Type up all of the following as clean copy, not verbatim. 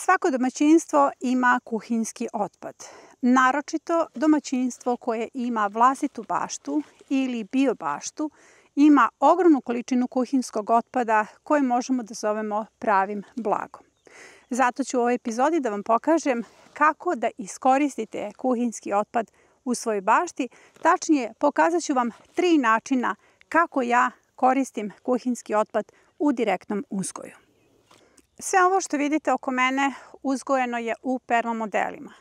Svako domaćinstvo ima kuhinjski otpad. Naročito domaćinstvo koje ima vlastitu baštu ili biobaštu ima ogromnu količinu kuhinjskog otpada koje možemo da zovemo pravim blagom. Zato ću u ovoj epizodi da vam pokažem kako da iskoristite kuhinjski otpad u svojoj bašti. Tačnije, pokazat ću vam 3 načina kako ja koristim kuhinjski otpad u direktnom uzgoju. Sve ovo što vidite oko mene uzgojeno je u permamodelima.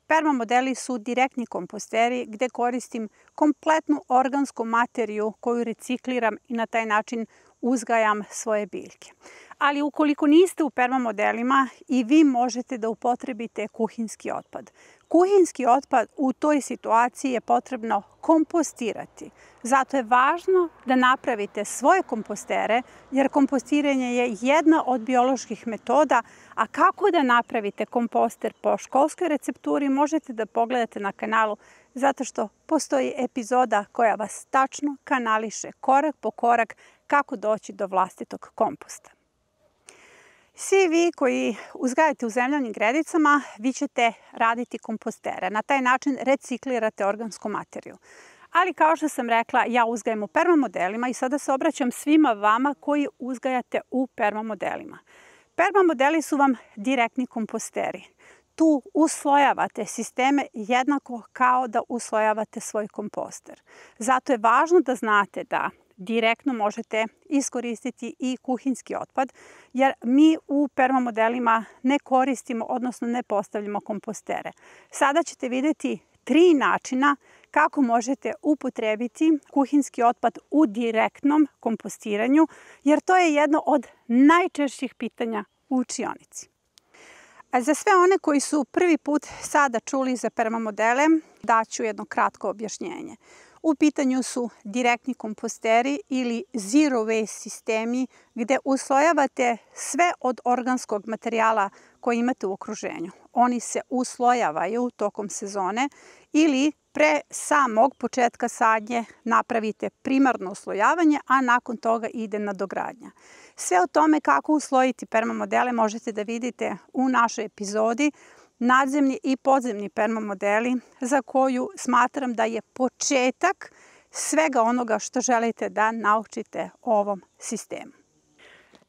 Permamodeli su direktni komposteri gde koristim kompletnu organsku materiju koju recikliram i na taj način uzgajam svoje biljke. Ali ukoliko niste u permamodelima i vi možete da upotrebite kuhinjski otpad. Kuhinjski otpad u toj situaciji je potrebno kompostirati. Zato je važno da napravite svoje kompostere, jer kompostiranje je jedna od bioloških metoda, a kako da napravite komposter po školskoj recepturi možete da pogledate na kanalu, zato što postoji epizoda koja vas tačno kanališe korak po korak kako doći do vlastitog komposta. Svi vi koji uzgajate u zemljanim gredicama, vi ćete raditi kompostere. Na taj način reciklirate organsku materiju. Ali kao što sam rekla, ja uzgajam u permamodelima i sada se obraćam svima vama koji uzgajate u permamodelima. Permamodeli su vam direktni komposteri. Tu uslojavate sisteme jednako kao da uslojavate svoj komposter. Zato je važno da znate da direktno možete iskoristiti i kuhinjski otpad, jer mi u permamodelima ne koristimo, odnosno ne postavljamo kompostere. Sada ćete vidjeti 3 načina kako možete upotrebiti kuhinjski otpad u direktnom kompostiranju, jer to je jedno od najčešćih pitanja u učionici. A za sve one koji su prvi put sada čuli za permamodele, daću jedno kratko objašnjenje. U pitanju su direktni komposteri ili zero waste sistemi gde uslojavate sve od organskog materijala koji imate u okruženju. Oni se uslojavaju tokom sezone ili pre samog početka sadnje napravite primarno uslojavanje, a nakon toga ide nadogradnja. Sve o tome kako uslojiti permamodele možete da vidite u našoj epizodi Nadzemni i podzemni permamodeli, za koju smatram da je početak svega onoga što želite da naučite o ovom sistemu.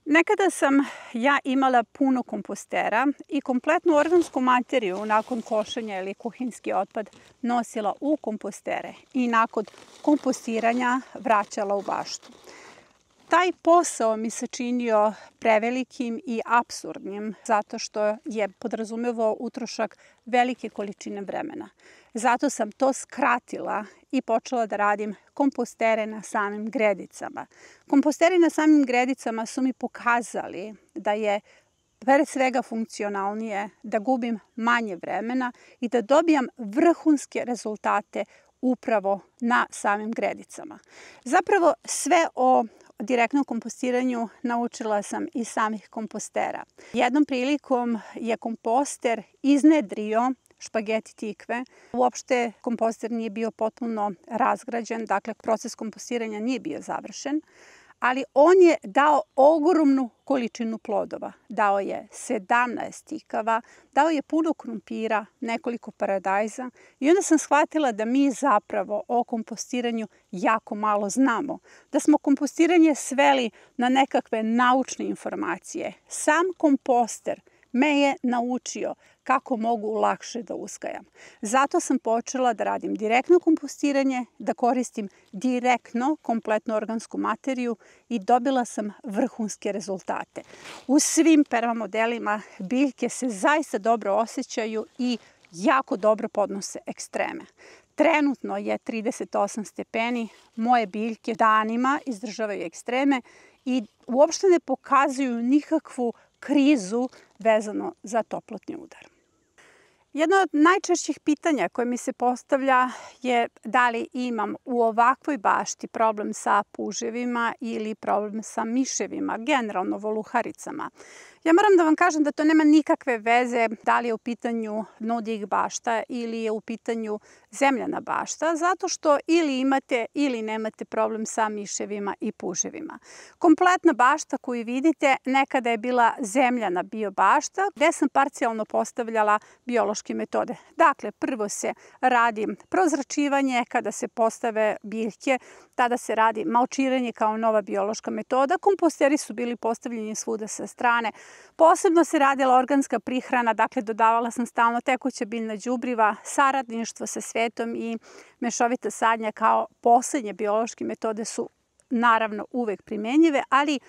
Nekada sam ja imala puno kompostera i kompletnu organsku materiju nakon košenja ili kuhinjski otpad nosila u kompostere i nakon kompostiranja vraćala u baštu. Taj posao mi se činio prevelikim i apsurdnim zato što je podrazumevao utrošak velike količine vremena. Zato sam to skratila i počela da radim kompostere na samim gredicama. Komposteri na samim gredicama su mi pokazali da je pre svega funkcionalnije, da gubim manje vremena i da dobijam vrhunske rezultate upravo na samim gredicama. Zapravo sve o direktnom kompostiranju naučila sam iz samih kompostera. Jednom prilikom je komposter iznedrio špageti tikve. Uopšte komposter nije bio potpuno razgrađen, dakle proces kompostiranja nije bio završen, ali on je dao ogromnu količinu plodova. Dao je 17 tikava, dao je puno krumpira, nekoliko paradajza i onda sam shvatila da mi zapravo o kompostiranju jako malo znamo. Da smo kompostiranje sveli na nekakve naučne informacije. Sam komposter me je naučio kako mogu lakše da uzgajam. Zato sam počela da radim direktno kompostiranje, da koristim direktno kompletnu organsku materiju i dobila sam vrhunske rezultate. U svim permamodelima biljke se zaista dobro osjećaju i jako dobro podnose ekstreme. Trenutno je 38 stepeni, moje biljke danima izdržavaju ekstreme i uopšte ne pokazuju nikakvu krizu vezano za toplotni udar. Jedno od najčešćih pitanja koje mi se postavlja je da li imam u ovakvoj bašti problem sa puževima ili problem sa miševima, generalno voluharicama. Ja moram da vam kažem da to nema nikakve veze da li je u pitanju no-dig bašta ili je u pitanju zemljana bašta, zato što ili imate ili nemate problem sa miševima i puževima. Kompletna bašta koju vidite nekada je bila zemljana biobašta gde sam parcijalno postavljala biološke metode. Dakle, prvo se radi prozračivanje, kada se postave biljke, tada se radi malčiranje kao nova biološka metoda. Komposteri su bili postavljeni svuda sa strane. Posebno se radila organska prihrana, dakle dodavala sam stalno tekuća biljna đubriva, saradništvo sa svetom i mešovita sadnja kao poslednje biološke metode su naravno uvek primenjive, ali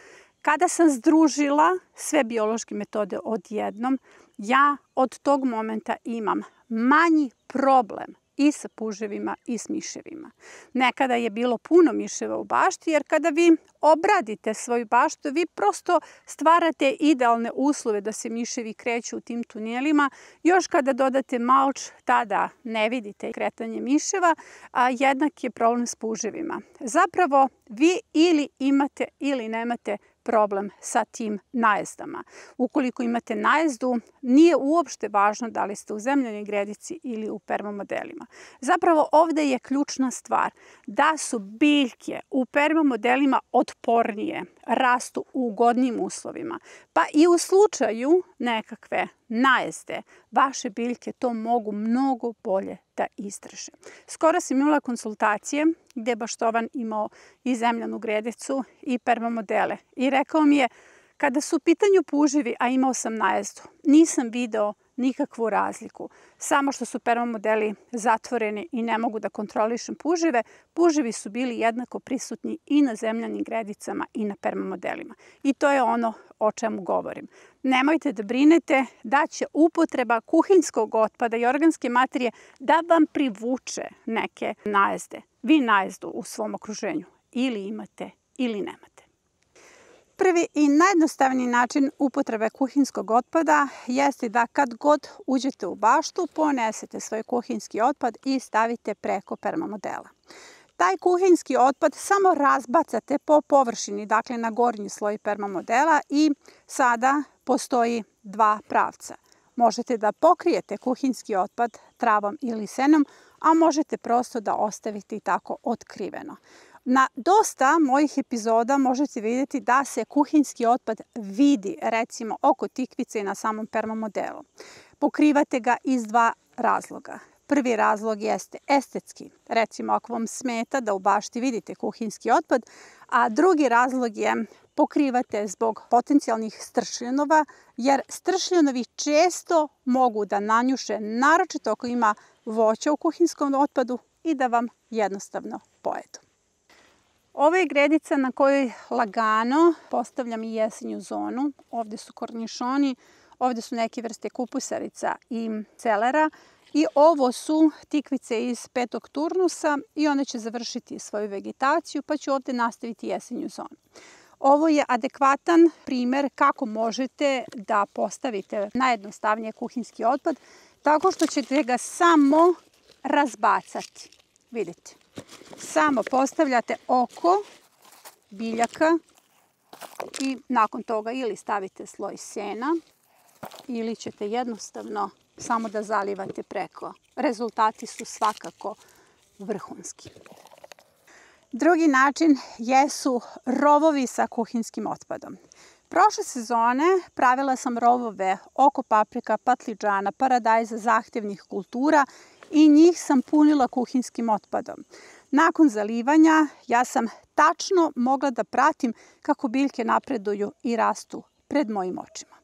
kada sam združila sve biološke metode odjednom, ja od tog momenta imam manji problem i sa puževima i s miševima. Nekada je bilo puno miševa u bašti, jer kada vi obradite svoju baštu, vi prosto stvarate idealne uslove da se miševi kreću u tim tunelima. Još kada dodate malč, tada ne vidite kretanje miševa, a jednak je problem s puževima. Zapravo, vi ili imate ili nemate problem sa tim najezdama. Ukoliko imate najezdu, nije uopšte važno da li ste u zemljanoj gredici ili u permamodelima. Zapravo ovde je ključna stvar da su biljke u permamodelima otpornije, rastu u ugodnim uslovima. Pa i u slučaju nekakve najezde, vaše biljke to mogu mnogo bolje da izdrže. Skoro sam imala konsultacije gde je baštovan imao i zemljanu gredicu i permamodele. I rekao mi je, kada su u pitanju puževi, a imao sam najezdu, nisam video nikakvu razliku. Samo što su permamodeli zatvoreni i ne mogu da kontrolišem puževe, puževi su bili jednako prisutni i na zemljanim gredicama i na permamodelima. I to je ono o čemu govorim. Nemojte da brinete da će upotreba kuhinjskog otpada i organske materije da vam privuče neke najezde. Vi najezdu u svom okruženju ili imate ili nemate. Prvi i najjednostavniji način upotrebe kuhinjskog otpada jeste da kad god uđete u baštu, ponesete svoj kuhinjski otpad i stavite preko permamodela. Taj kuhinjski otpad samo razbacate po površini, dakle na gornji sloj permamodela i sada postoji dva pravca. Možete da pokrijete kuhinjski otpad travom ili senom, a možete prosto da ostavite i tako otkriveno. Na dosta mojih epizoda možete vidjeti da se kuhinjski otpad vidi, recimo oko tikvice i na samom permamodelu. Pokrivate ga iz dva razloga. Prvi razlog jeste estetski, recimo ako vam smeta da u bašti vidite kuhinjski otpad, a drugi razlog je pokrivate zbog potencijalnih stršljenova, jer stršljenovi često mogu da nanjuše, naročito ako ima voća u kuhinjskom otpadu, i da vam jednostavno pojedu. Ovo je gredica na kojoj lagano postavljam i jesenju zonu. Ovde su kornišoni, ovde su neke vrste kupusarica i celera i ovo su tikvice iz 5. turnusa i one će završiti svoju vegetaciju pa ću ovde nastaviti jesenju zonu. Ovo je adekvatan primer kako možete da postavite najjednostavnije kuhinjski otpad tako što ćete ga samo razbacati. Vidite. Samo postavljate oko biljaka i nakon toga ili stavite sloj sena ili ćete jednostavno samo da zalivate preko. Rezultati su svakako vrhunski. Drugi način jesu rovovi sa kuhinjskim otpadom. Prošle sezone pravila sam rovove oko paprika, patliđana, paradajza, zahtevnih kultura i njih sam punila kuhinjskim otpadom. Nakon zalivanja ja sam tačno mogla da pratim kako biljke napreduju i rastu pred mojim očima.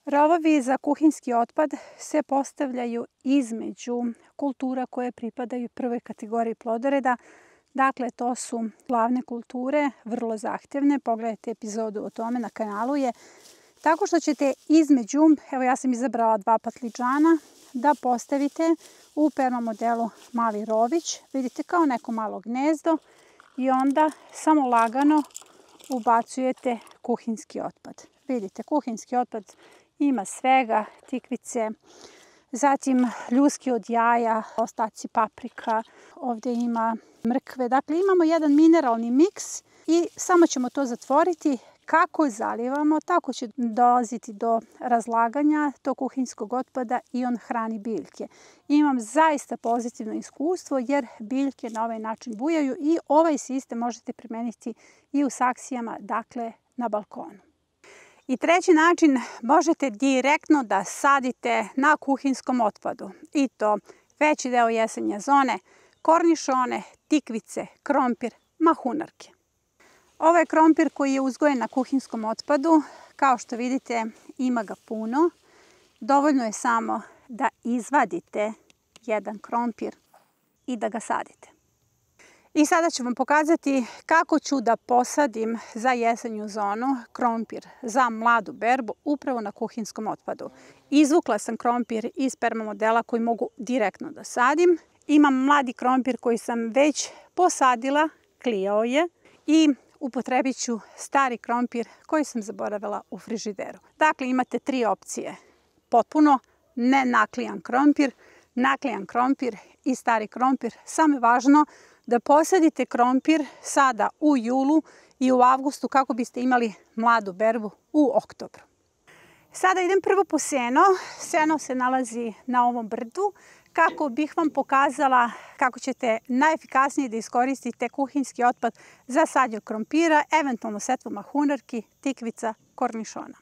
Rovovi za kuhinjski otpad se postavljaju između kultura koje pripadaju prvoj kategoriji plodoreda. Dakle, to su glavne kulture, vrlo zahtevne. Pogledajte epizodu o tome, na kanalu je. Tako što ćete između, evo ja sam izabrala 2 patliđana, da postavite u permamodelu mali rović. Vidite kao neko malo gnezdo i onda samo lagano ubacujete kuhinjski otpad. Vidite, kuhinjski otpad ima svega, tikvice, zatim ljuske od jaja, ostaci paprika, ovdje ima mrkve. Dakle, imamo jedan mineralni miks i samo ćemo to zatvoriti kako zalivamo, tako će dolaziti do razlaganja tog kuhinjskog otpada i on hrani biljke. Imam zaista pozitivno iskustvo jer biljke na ovaj način bujaju i ovaj sistem možete primeniti i u saksijama, dakle na balkonu. I treći način, možete direktno da sadite na kuhinskom otpadu i to veći deo jesenje sezone, kornišone, tikvice, krompir, mahunarke. Ovo je krompir koji je uzgojen na kuhinskom otpadu. Kao što vidite, ima ga puno. Dovoljno je samo da izvadite jedan krompir i da ga sadite. I sada ću vam pokazati kako ću da posadim za jesenju zonu krompir za mladu berbu upravo na kuhinskom otpadu. Izvukla sam krompir iz permamodela koji mogu direktno da sadim. Imam mladi krompir koji sam već posadila, klijao je i upotrebit ću stari krompir koji sam zaboravila u frižideru. Dakle, imate 3 opcije. Potpuno nenaklijan krompir, naklijan krompir i stari krompir. Samo je važno da posadite krompir sada u julu i u avgustu kako biste imali mladu berbu u oktobru. Sada idem prvo po seno. Seno se nalazi na ovom brdu kako bih vam pokazala kako ćete najefikasnije da iskoristite kuhinjski otpad za sadnju krompira, eventualno setvu mahunarki, tikvica, kornišona.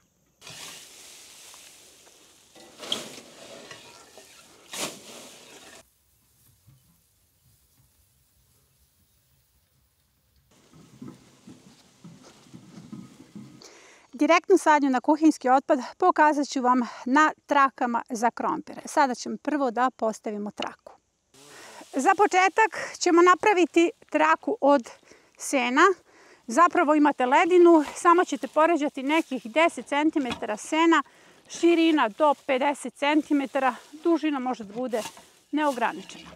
Direktnu sadnju na kuhinjski otpad pokazat ću vam na trakama za krompire. Sada ćemo prvo da postavimo traku. Za početak ćemo napraviti traku od sena. Zapravo imate ledinu, samo ćete poređati nekih 10 cm sena, širina do 50 cm, dužina može da bude neograničena.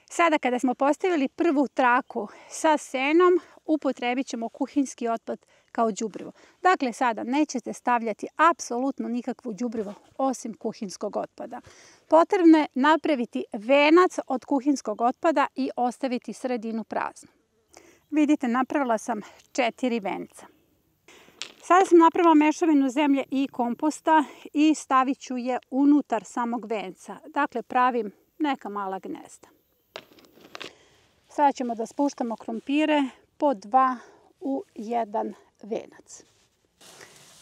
Sada kada smo postavili prvu traku sa senom, upotrebit ćemo kuhinjski otpad kao đubrivo. Dakle, sada nećete stavljati apsolutno nikakvo đubrivo osim kuhinjskog otpada. Potrebno je napraviti venac od kuhinjskog otpada i ostaviti sredinu praznu. Vidite, napravila sam 4 venca. Sada sam napravila mešavinu zemlje i komposta i stavit ću je unutar samog venca. Dakle, pravim neka mala gnezda. Sada ćemo da spuštamo krompire po 2 u jedan venac.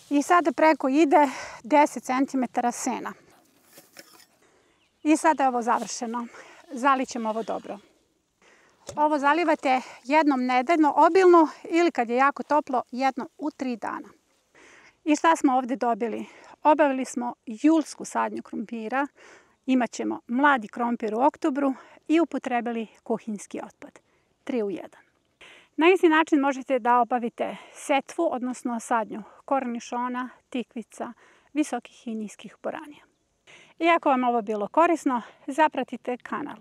I sada preko ide 10 cm sena. I sada je ovo završeno. Zalićemo ovo dobro. Ovo zalivate jednom nedeljno obilno ili kad je jako toplo jednom u 3 dana. I šta smo ovdje dobili? Obavili smo julsku sadnju krompira. Imaćemo mladi krompir u oktobru i upotrebili kuhinjski otpad. 3 u 1. Na isti način možete da obavite setvu, odnosno sadnju kornišona, tikvica, visokih i niskih boranija. I ako vam ovo bilo korisno, zapratite kanal.